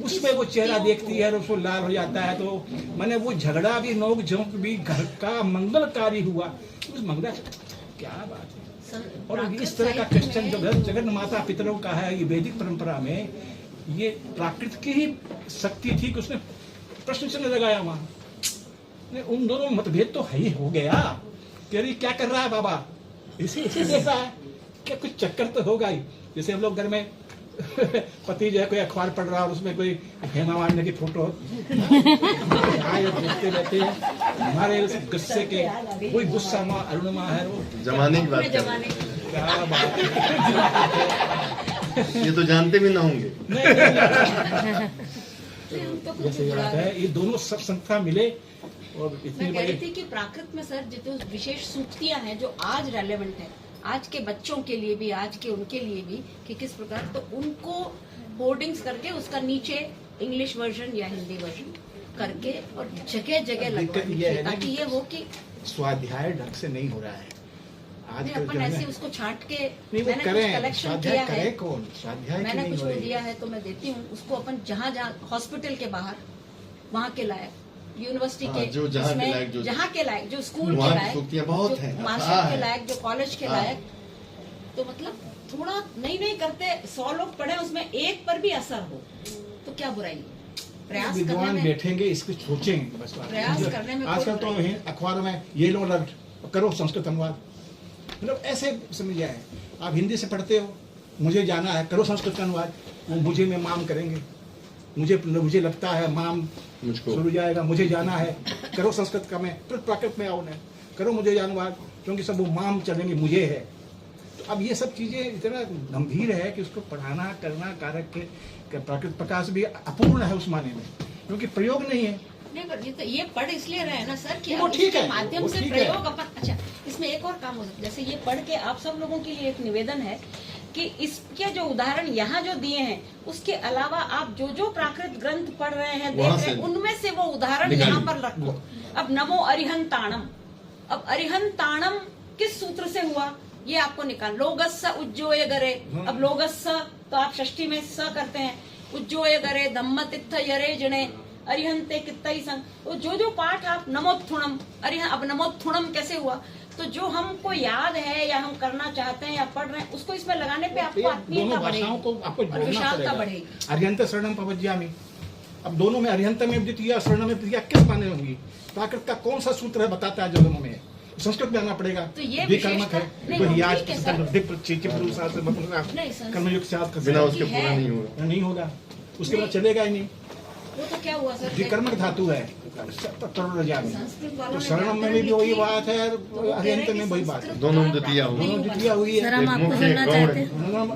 उसमें वो चेहरा देखती है और उसको लाल हो जाता है। तो मैंने वो झगड़ा भी नोक झोंक भी घर का मंगलकारी हुआ उस मंगला, क्या बात है। और इस तरह का क्वेश्चन जो जगन माता पितरों का है, ये वैदिक परंपरा में ये प्राकृत की ही शक्ति थी कि उसने प्रश्न चिन्ह लगाया वहां। उन दोनों मतभेद तो है ही हो गया, तेरी क्या कर रहा है बाबा, इसे इसे देखा है क्या, कुछ चक्कर तो होगा ही। जैसे हम लोग घर में पति जो है कोई अखबार पढ़ रहा है और उसमें कोई हेमा मालिनी की फोटो देखते रहते हैं, हमारे उस गुस्से के कोई गुस्सा माँ अरुणिमा है वो जमाने की बात कर रहे क्या बात हैं। ये तो जानते भी ना होंगे। जैसे बात है, ये दोनों सब संस्था मिले और इतनी मैं कह रही बड़ी थी कि प्राकृत में सर जो विशेष सूक्तियां हैं जो आज रेलेवेंट है, आज के बच्चों के लिए भी, आज के उनके लिए भी, कि किस प्रकार, तो उनको होर्डिंग्स करके उसका नीचे इंग्लिश वर्जन या हिंदी वर्जन करके और जगह जगह दिक्कत ये है लगवा, ना ताकि ये हो कि स्वाध्याय ढंग से नहीं हो रहा है नहीं, आजकल अपन जो ऐसे है। उसको छांट के नहीं वो मैंने कुछ करें, कलेक्शन स्वाध्याय किया करे है, कौन, स्वाध्याय की मैंने नहीं कुछ हो को रही दिया है तो मैं देती हूँ उसको, अपन जहाँ जहाँ हॉस्पिटल के बाहर वहाँ के लायक, यूनिवर्सिटी हाँ, के जो जहाँ के जिसमें लायक, जो जहाँ के लायक, जो स्कूल के वहाँ की लायक, सूक्तियाँ बहुत जो हैं, मास्टर हाँ के है। लायक, जो कॉलेज के हाँ। लायक, तो मतलब थोड़ा नहीं करते, 100 लोग पढ़े उसमें एक पर भी असर हो तो क्या बुराई है? प्रयास करने विद्वान में, बैठेंगे इसको सोचेंगे बस बात। प्रयास करने में आजकल कोई तो बुराई अखबारों में ये लो अलर्ट करो संस्कृत अनुवाद, मतलब ऐसे समझ जाए। आप हिंदी से पढ़ते हो, मुझे जाना है करो संस्कृत का अनुवाद, वो मुझे में माम करेंगे, मुझे लगता है माम मुझको शुरू जाएगा, मुझे जाना है करो संस्कृत का, मैं फिर प्राकृत में आओ ना करो मुझे अनुवाद, क्योंकि सब वो माम चलेंगे मुझे है। तो अब ये सब चीजें इतना गंभीर है कि उसको पढ़ाना करना कारक के प्राकृत प्रकाश भी अपूर्ण है उस माने में, क्योंकि प्रयोग नहीं है। नहीं, पर ये पढ़ इसलिए रहे हैं ना सर कि वो अब ठीक इसके है, माध्यम वो से ठीक है। प्रयोग अपन, अच्छा इसमें एक और काम हो सकता है, जैसे ये पढ़ के आप सब लोगों के लिए एक निवेदन है कि इसके जो उदाहरण यहाँ जो दिए हैं उसके अलावा आप जो जो प्राकृत ग्रंथ पढ़ रहे हैं, देख वहाँ रहे हैं, से उनमें से वो उदाहरण निकालिए। यहाँ पर रखो। अब नमो अरिहंताणम, अब अरिहंताणम किस सूत्र से हुआ ये आपको निकाल, लोगस्स उज्जोय गरे, अब लोगस्स तो आप षष्ठी में स करते हैं, उज्जोय गरे धम्म तित्थ यरे जने अरिहंते कित्तई संग, तो जो पाठ आप नमोत्थुणम, अब नमोत्थुणम कैसे हुआ, तो जो हमको याद है या हम करना चाहते हैं या पढ़ रहे हैं उसको इसमें लगाने पे आपको आत्मीयता दोनों भाषाओं को बढ़ेगी आपको और जोड़ना विशालता पड़ेगा। बढ़ेगी। अरिहंत शरणम पवज्यामि, अब दोनों में अरिहंत में द्वितीय शरण में द्वितीय किस माने होंगी, प्राकृत का कौन सा सूत्र है बताता है जो दोनों में, संस्कृत में आना पड़ेगा। तो ये विकर्मक है, नहीं, कोई वो याद ठीक है सर। नहीं, संस्कृत कर्मयुक्त से याद कर बिना सकते उसके है। पूरा नहीं होगा। नहीं होगा, उसके बाद चलेगा ही नहीं। वो तो क्या हुआ सर, विकर्मक धातु है तरुणजा में, संस्कृत वालों तो ने शरणम में व्याकरण भी वही लिखी, बात है, तो वो कह अरिहंत रहे हैं में कि वही बात है, संस्कृत दोनों का द्वितीय हुई। नहीं दोनों बना। द्वितीय हुई सर है। हम आपको मुख्य सुनना गौड़ चाहते है। हैं,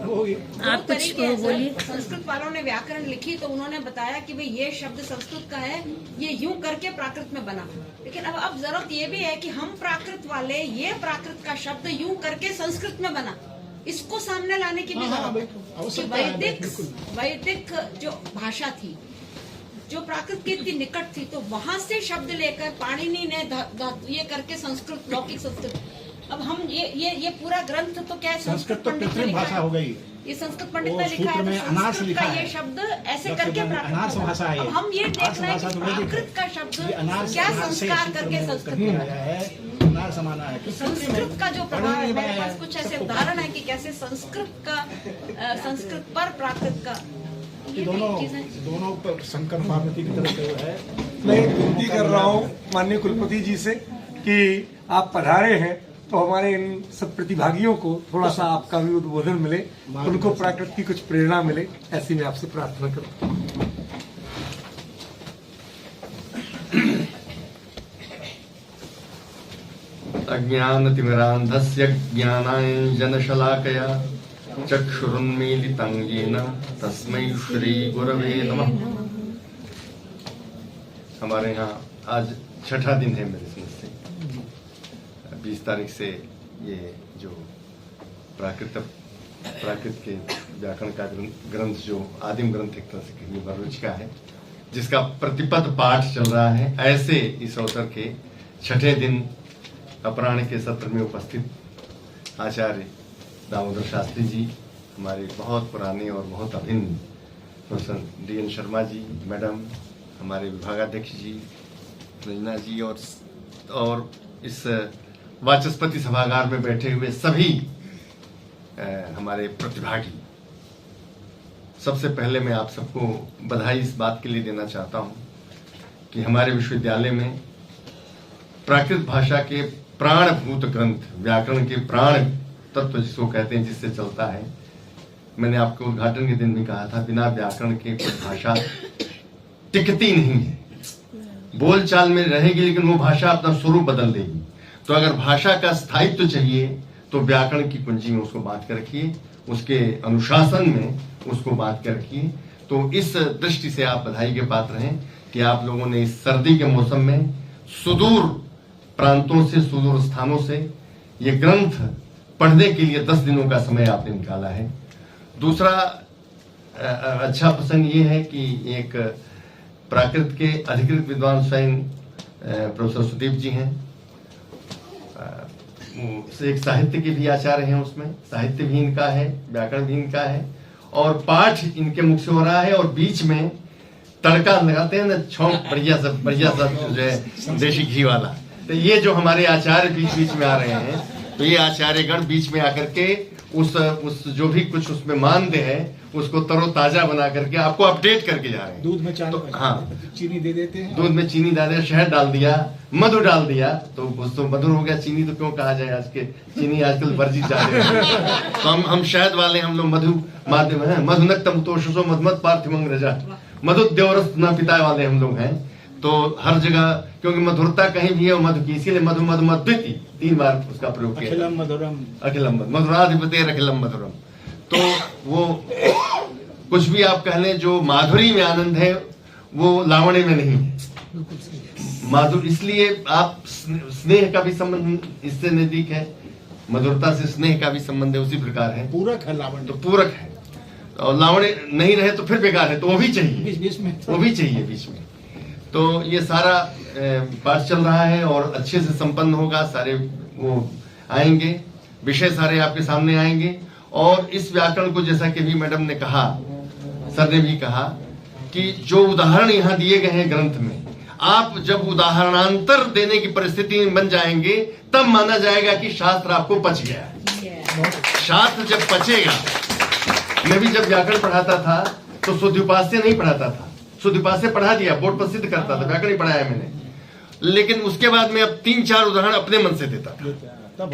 होगी। आप वो कुछ तरीके हैं, सर। बोलिए। संस्कृत वालों ने व्याकरण लिखी तो उन्होंने बताया कि भाई ये शब्द संस्कृत का है, ये यूं करके प्राकृत में बना, लेकिन अब जरूरत ये भी है कि हम प्राकृत वाले ये प्राकृत का शब्द यूं करके संस्कृत में बना, इसको सामने लाने की भी हाँ, हाँ, जरूरत बिल्कुल, है। कि आवश्यकता है, वैदिक बिल्कुल। वैदिक जो भाषा थी, जो प्राकृत के इतनी निकट थी, तो वहां से शब्द लेकर पाणिनि ने ये करके संस्कृत, लौकिक संस्कृत, अब हम ये पूरा ग्रंथ तो क्या है, संस्कृत तो पंडित ने कृत्रिम लिखा भाषा है। हो गई, ये संस्कृत पंडित वो ने लिखा सूत्र है, में तो अनार्स संस्कृत लिखा का है। ये शब्द ऐसे संस्कृत करके में प्राकृत अनार्स में भाषा बना। है। अब हम ये देख अनार्स रहे हैं भाषा कि तो वैदिक है। प्राकृत का ये शब्द अनार्स क्या अनार्स से संस्कार सूत्र करके में संस्कृत करके में आया है, अनार्स समाना है। संस्कृत का जो प्रभाव है, पढ़ने में मेरे बनाया पास है, कुछ ऐसे सबको उदाहरण है कि कैसे संस्कृत का संस्कृत पर प्राकृत का, ये ये दोनों चीजें दोनों पर शंकर पार्वती की तरफ से है। मैं विनती कर रहा हूँ माननीय कुलपति जी से कि आप पधारे हैं तो हमारे इन सब प्रतिभागियों को थोड़ा सा आपका भी उद्बोधन मिले, उनको प्राकृत की कुछ प्रेरणा मिले, ऐसी मैं आपसे प्रार्थना करता हूँ। अज्ञानतिमिरान्धस्य ज्ञानाञ्जनशलाकया चक्षुरुन्मीलितं येन तस्मै श्रीगुरवे नमः। हमारे यहाँ आज छठा दिन है मेरे समझ से, 20 तारीख से ये जो प्राकृत के व्याकरण का ग्रंथ जो आदिम ग्रंथ एक तरह से बरूच का है, जिसका प्रतिपद पाठ चल रहा है, ऐसे इस अवसर के छठे दिन अपराह्न के सत्र में उपस्थित आचार्य दामोदर शास्त्री जी, हमारे बहुत पुराने और बहुत अभिन्न professor DN Sharma ji, madam, हमारे विभागाध्यक्ष जी रंजना जी, और इस वाचस्पति सभागार में बैठे हुए सभी हमारे प्रतिभागी, सबसे पहले मैं आप सबको बधाई इस बात के लिए देना चाहता हूं कि हमारे विश्वविद्यालय में प्राकृत भाषा के प्राणभूत ग्रंथ, व्याकरण के प्राण तत्व जिसको कहते हैं, जिससे चलता है, मैंने आपको उद्घाटन के दिन भी कहा था, बिना व्याकरण के कोई भाषा टिकती नहीं है। बोलचाल में रहेगी लेकिन वो भाषा अपना स्वरूप बदल देगी। तो अगर भाषा का स्थायित्व चाहिए तो व्याकरण की कुंजी में उसको बांध कर रखिए, उसके अनुशासन में उसको बांध कर रखिए। तो इस दृष्टि से आप बधाई के पात्र हैं कि आप लोगों ने इस सर्दी के मौसम में सुदूर प्रांतों से, सुदूर स्थानों से ये ग्रंथ पढ़ने के लिए 10 दिनों का समय आपने निकाला है। दूसरा अच्छा प्रसंग ये है कि एक प्राकृत के अधिकृत विद्वान स्वयं प्रोफेसर सुदीप जी हैं, एक साहित्य के भी आचार्य हैं, उसमें साहित्य भी इनका है, व्याकरण भी इनका है, और पाठ इनके मुख से हो रहा है, और बीच में तड़का लगाते हैं ना, छौंक बढ़िया सा जो है देशी घी वाला। तो ये जो हमारे आचार्य बीच में आ रहे हैं, तो ये आचार्यगण बीच में आकर के उस जो भी कुछ उसमें मानते हैं उसको तरोताजा बना करके आपको अपडेट करके जा रहे हैं। दूध में चीनी दे देते हैं, दूध में चीनी डाल दिया, शहद डाल दिया, मधु डाल दिया, तो मधुर हो गया। चीनी तो क्यों कहा जाए, आज के चीनी आजकल वर्जित जा रहे हैं। तो हम शहद वाले, हम लोग मधु माध्यम है, मधुनक्तम तोषसो मधुमत पार्थिवंग रजा, मधुद्यौरस न पिता वाले हम लोग हैं। तो हर जगह, क्योंकि मधुरता कहीं भी है मधु की, इसीलिए मधु मधु मधुति 3 बार उसका प्रयोग किया। अखिलम मधुरम, अखिलम मधुराधिपते अखिलम मधुरम। तो वो कुछ भी आप कह लें, जो माधुरी में आनंद है वो लावण्य में नहीं है। माधुर इसलिए आप स्नेह का भी संबंध इससे नजदीक है, मधुरता से स्नेह का भी संबंध है, उसी प्रकार है। पूरक है लावण्य, तो पूरक है, और लावण्य नहीं रहे तो फिर बेकार है, तो वो भी चाहिए, बीच में वो भी चाहिए बीच में। तो ये सारा पाठ चल रहा है और अच्छे से संपन्न होगा। सारे वो आएंगे, विषय सारे आपके सामने आएंगे। और इस व्याकरण को, जैसा कि भी मैडम ने कहा, सर ने भी कहा, कि जो उदाहरण यहाँ दिए गए हैं ग्रंथ में, आप जब उदाहरणांतर देने की परिस्थिति में बन जाएंगे तब माना जाएगा कि शास्त्र आपको पच गया। शास्त्र जब पचेगा, मैं भी जब व्याकरण पढ़ाता था तो शुद्धोपास्य नहीं पढ़ाता था, शुद्धोपास्य पढ़ा दिया, बोर्ड पर सिद्ध करता था, व्याकरण ही पढ़ाया मैंने। लेकिन उसके बाद में अब 3-4 उदाहरण अपने मन से देता था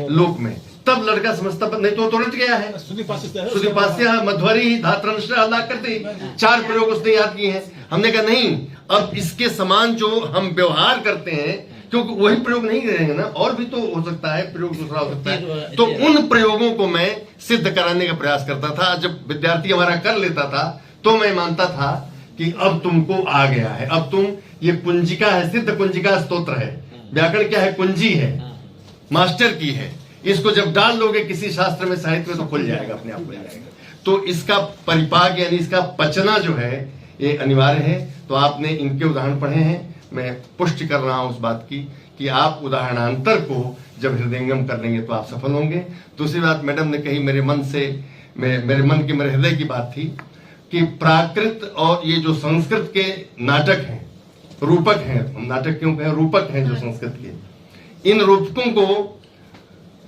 लोक में, तब लड़का समझता, नहीं तो तुरंत गया है। शुद्धोपास्य मध्वरी धात्रंश ला करते 4 प्रयोग उसने याद किए हैं। हमने कहा नहीं, अब इसके समान जो हम व्यवहार करते हैं, क्योंकि वही प्रयोग नहीं करेंगे ना, और भी तो हो सकता है, प्रयोग दूसरा हो सकता है। तो उन प्रयोगों को मैं सिद्ध कराने का प्रयास करता था। जब विद्यार्थी हमारा कर लेता था तो मैं मानता था कि अब तुमको आ गया है, अब तुम, ये कुंजिका है, सिद्ध कुंजिका स्तोत्र है। व्याकरण क्या है? कुंजी है, मास्टर की है। इसको जब डाल लोगे किसी शास्त्र में, साहित्य में, तो खुल जाएगा, अपने आप खुल जाएगा। तो इसका परिपाक यानी इसका पचना जो है ये अनिवार्य है। तो आपने इनके उदाहरण पढ़े हैं, मैं पुष्टि कर रहा हूं उस बात की कि आप उदाहरणांतर को जब हृदयंगम कर लेंगे तो आप सफल होंगे। दूसरी बात मैडम ने कही, मेरे मन की, मेरे हृदय की बात थी कि प्राकृत और ये जो संस्कृत के नाटक हैं, रूपक हैं, नाटक क्यों कहें, रूपक हैं जो संस्कृत के, इन रूपकों को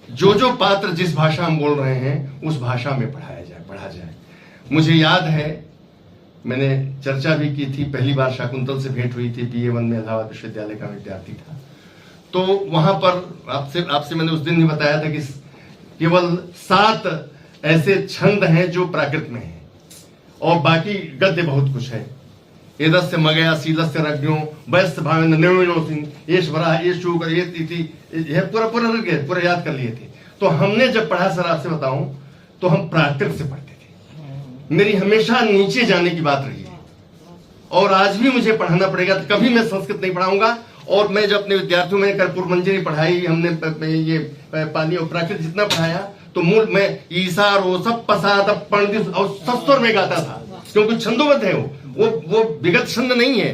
जो पात्र जिस भाषा हम बोल रहे हैं उस भाषा में पढ़ा जाए। मुझे याद है, मैंने चर्चा भी की थी, पहली बार शाकुंतल से भेंट हुई थी, BA 1 में इलाहाबाद विश्वविद्यालय का विद्यार्थी था। तो वहां पर आपसे मैंने उस दिन ही बताया था कि केवल 7 ऐसे छंद हैं जो प्राकृत में हैं, और बाकी गद्य बहुत कुछ है। एदस्य मगया सीलस्य रज्ञो वैश्य भावेन्द्र निर्विनोसिन येष वराह येष शूकर ये तिथि, यह पूरा याद कर लिए थे। तो हमने जब पढ़ा, सर आपसे बताऊं, तो हम प्राकृत से पढ़ते थे। मेरी हमेशा नीचे जाने की बात रही है, और आज भी मुझे पढ़ाना पड़ेगा। तो कभी मैं संस्कृत नहीं पढ़ाऊंगा। और मैं जब अपने विद्यार्थियों में कर्पूर मंजरी पढ़ाई, हमने ये पानी और प्राकृत जितना पढ़ाया, तो मूल में ईसा रो सब पसाद पंडित और सस्वर में गाता था। क्योंकि छंदोबद्ध है वो विगत छंद नहीं है,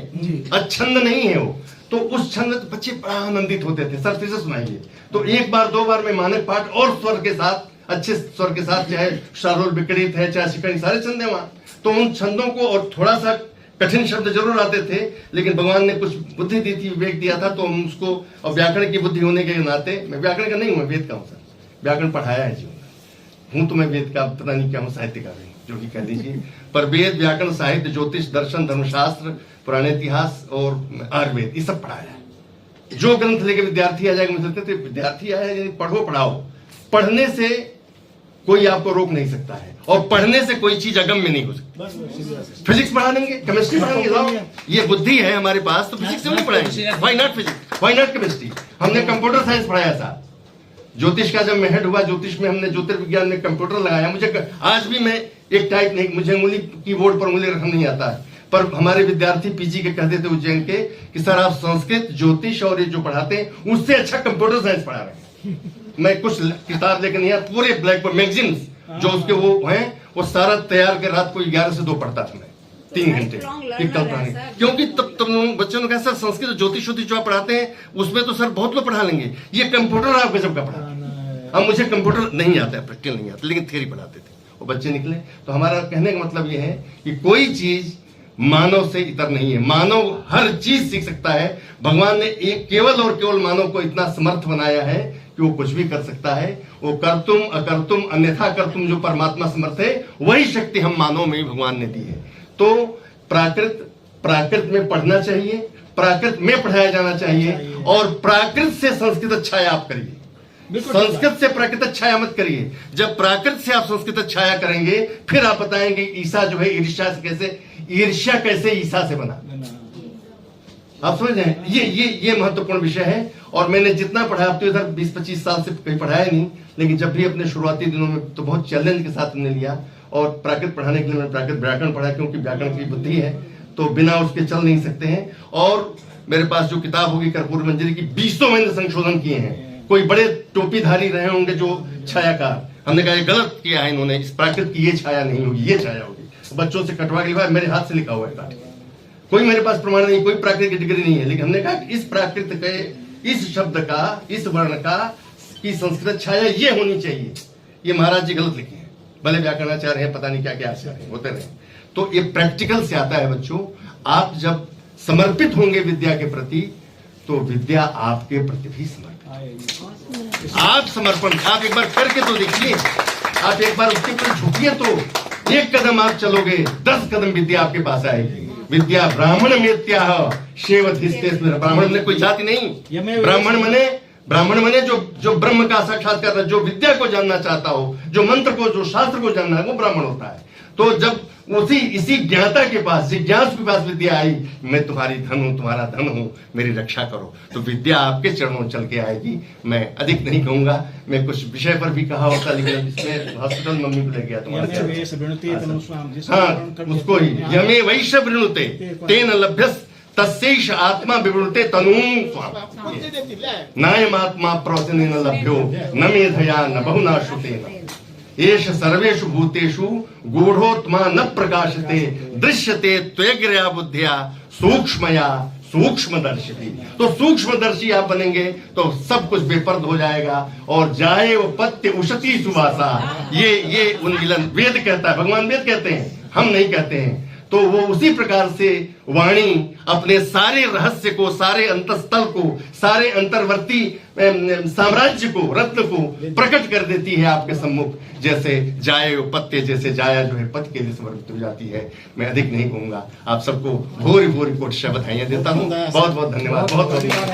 अच्छंद नहीं है वो। तो उस छंद बच्चे बड़ा आनंदित होते थे, सर फिर से सुनाइए। तो एक बार दो बार में मानक पाठ और स्वर के साथ, अच्छे स्वर के साथ, चाहे शारोल विकरित है, चाहे शिकड़ी, सारे छंद है वहां। तो उन छंदों को, और थोड़ा सा कठिन शब्द जरूर आते थे, लेकिन भगवान ने कुछ बुद्धि दी थी, विवेक दिया था, तो हम उसको, और व्याकरण की बुद्धि होने के नाते, मैं व्याकरण का नहीं हूं, मैं वेद का हूं सर, व्याकरण पढ़ाया है जीवन में हूं, तो मैं वेद का पता नहीं क्या हूं, साहित्य का भी, जो भी कह लीजिए, पर वेद, व्याकरण, साहित्य, ज्योतिष, दर्शन, धर्मशास्त्र, पुराने इतिहास और आयुर्वेद, ये सब पढ़ाया है। जो ग्रंथ लेके विद्यार्थी आ जाएगा, मुझे लगता है विद्यार्थी आया है, पढ़ो पढ़ाओ, पढ़ने से कोई आपको रोक नहीं सकता है, और पढ़ने से कोई चीज अगम्य नहीं हो सकती। फिजिक्स पढ़ा देंगे, केमिस्ट्री पढ़ाएंगे, लाओ, ये बुद्धि है हमारे पास, तो फिजिक्स क्यों नहीं पढ़ाएंगे? Why not physics, why not chemistry? हमने कंप्यूटर साइंस पढ़ाया था। ज्योतिष का जब मैं हेड हुआ, ज्योतिष में हमने ज्योतिर्विज्ञान में कंप्यूटर लगाया। मुझे आज भी, मैं एक टाइप नहीं, मुझे उंगली कीबोर्ड पर उंगली रखना नहीं आता है, पर हमारे विद्यार्थी पीजी के कहते थे उज्जैन के कि सर आप संस्कृत, ज्योतिष और ये जो पढ़ाते हैं उससे अच्छा कंप्यूटर साइंस पढ़ा रहे हैं। मैं कुछ किताब लेकर नहीं आया, पूरे ब्लैक बोर्ड मैगजीन्स जो उसके वो हैं, वो सारा तैयार कर रात को 11 से 2 पढ़ता था मैं, 3 घंटे क्योंकि तब बच्चों ने कहा सर संस्कृत, ज्योतिष जो आप पढ़ाते हैं उसमें तो सर बहुत लोग पढ़ा लेंगे, ये कंप्यूटर आप गजब का पढ़ाते हैं। अब मुझे कंप्यूटर नहीं आता है, प्रैक्टिकल नहीं आता, लेकिन थियरी पढ़ाते थे, वो बच्चे निकले। तो हमारा कहने का मतलब ये है कि कोई चीज मानव से इतर नहीं है, मानव हर चीज सीख सकता है। भगवान ने एक केवल और केवल मानव को इतना समर्थ बनाया है कि वो कुछ भी कर सकता है। वो कर्तुम अकर्तुम अन्यथा कर्तुम जो परमात्मा समर्थ है, वही शक्ति हम मानव में भी भगवान ने दी है। तो प्राकृत में पढ़ना चाहिए, प्राकृत में पढ़ाया जाना चाहिए, और प्राकृत से संस्कृत छाया आप करिए, संस्कृत से प्राकृत छाया मत करिए। जब प्राकृत से आप संस्कृत छाया करेंगे, फिर आप बताएंगे ईसा जो है ईर्ष्या कैसे ईसा से बना। आप समझ रहे हैं, ये महत्वपूर्ण विषय है। और मैंने जितना पढ़ा, अब तो इधर 20-25 साल से कहीं पढ़ाया नहीं, लेकिन जब भी अपने शुरुआती दिनों में तो बहुत चैलेंज के साथ हमने लिया, और प्राकृत पढ़ाने के लिए मैंने प्राकृत व्याकरण पढ़ा, क्योंकि व्याकरण की बुद्धि है तो बिना उसके चल नहीं सकते हैं। और मेरे पास जो किताब होगी कर्पूर मंजरी की, 20 मैंने संशोधन किए हैं। कोई बड़े टोपीधारी रहे होंगे जो छायाकार, हमने कहा ये गलत किया है इन्होंने, इस प्राकृत की ये छाया नहीं होगी, ये छाया होगी। बच्चों से कटवा के मेरे हाथ से लिखा हुआ है, कोई मेरे पास प्रमाण नहीं, कोई प्राकृत की डिग्री नहीं है, लेकिन हमने कहा कि इस प्राकृत के, इस शब्द का, इस वर्ण का की संस्कृत छाया ये होनी चाहिए। ये महाराज जी गलत लिखे हैं, भले व्याकरणाचार्य हैं, पता नहीं क्या क्या आचार्य होते रहे। तो ये प्रैक्टिकल से आता है बच्चों। आप जब समर्पित होंगे विद्या के प्रति, तो विद्या आपके प्रति भी समर्पित। आप समर्पण, आप एक बार करके तो देखिए, आप एक बार उसके ऊपर झुकिए, तो एक कदम आप चलोगे, 10 कदम विद्या आपके पास आएगी। विद्या ब्राह्मण मेत्याह शेवधिस्तेस्म, ब्राह्मण में कोई जाति नहीं, ब्राह्मण मने जो ब्रह्म का साक्षात्कार, जो विद्या को जानना चाहता हो, जो मंत्र को, जो शास्त्र को जानना है, वो ब्राह्मण होता है। तो जब इसी ज्ञाता के पास, जिज्ञासु के पास विद्या आई, मैं तुम्हारी धन हूं, तुम्हारा धन हूं, मेरी रक्षा करो, तो विद्या आपके चरणों चल के आएगी। मैं अधिक नहीं कहूंगा, मैं कुछ विषय पर भी कहा होता, लेकिन इसमें हॉस्पिटल मम्मी को ले गया तुम्हारे, हाँ उसको ही, यमे वैश्य वृणुते तेन लभ्यस तस्यैष आत्मा विवृते तनूं स्वाम, नायमात्मा प्रवचनेन लभ्यो न मेधया न बहुना श्रुतेन, एष सर्वेषु भूतेषु गूढ़ोत्मा न प्रकाशते दृश्यते त्वग्रया बुद्धिया सूक्ष्मया सूक्ष्मदर्शी। तो सूक्ष्मदर्शी आप बनेंगे तो सब कुछ बेपर्द हो जाएगा। और जाए वो पत्य उषती सुवासा, ये उन्मिलन वेद कहता है, भगवान वेद कहते हैं, हम नहीं कहते हैं। तो वो उसी प्रकार से वाणी अपने सारे रहस्य को, सारे अंतस्थल को, सारे अंतर्वर्ती साम्राज्य को, रत्न को प्रकट कर देती है आपके सम्मुख। जैसे जाए पत्ते, जैसे जाया जो है पद के लिए समर्पित हो जाती है। मैं अधिक नहीं कहूंगा, आप सबको भोरी भोरी कोटि बधाइयां देता हूँ। बहुत बहुत धन्यवाद, बहुत बहुत धन्यवाद।